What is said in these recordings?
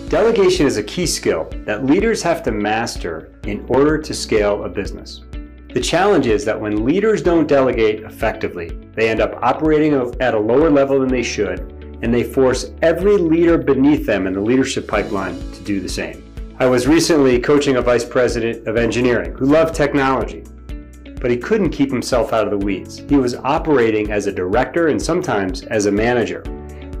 Delegation is a key skill that leaders have to master in order to scale a business. The challenge is that when leaders don't delegate effectively, they end up operating at a lower level than they should, and they force every leader beneath them in the leadership pipeline to do the same. I was recently coaching a vice president of engineering who loved technology, but he couldn't keep himself out of the weeds. He was operating as a director and sometimes as a manager.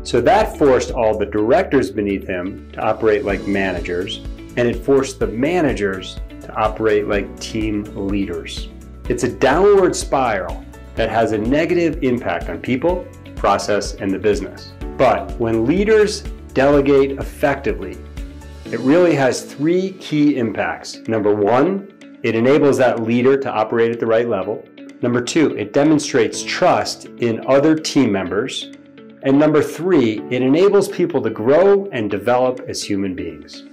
So that forced all the directors beneath him to operate like managers, and it forced the managers to operate like team leaders. It's a downward spiral that has a negative impact on people, process, and the business. But when leaders delegate effectively, it really has three key impacts. Number one, it enables that leader to operate at the right level. Number two, it demonstrates trust in other team members. And number three, it enables people to grow and develop as human beings.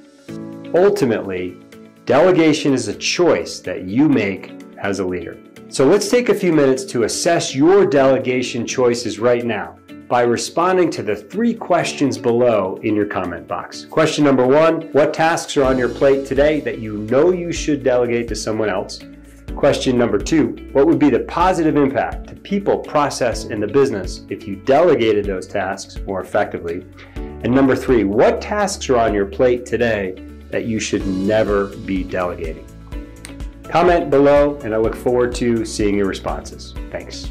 Ultimately, delegation is a choice that you make as a leader. So let's take a few minutes to assess your delegation choices right now by responding to the three questions below in your comment box. Question number one, what tasks are on your plate today that you know you should delegate to someone else? Question number two, what would be the positive impact to people, process, and the business if you delegated those tasks more effectively? And number three, what tasks are on your plate today that you should never be delegating? Comment below, and I look forward to seeing your responses. Thanks.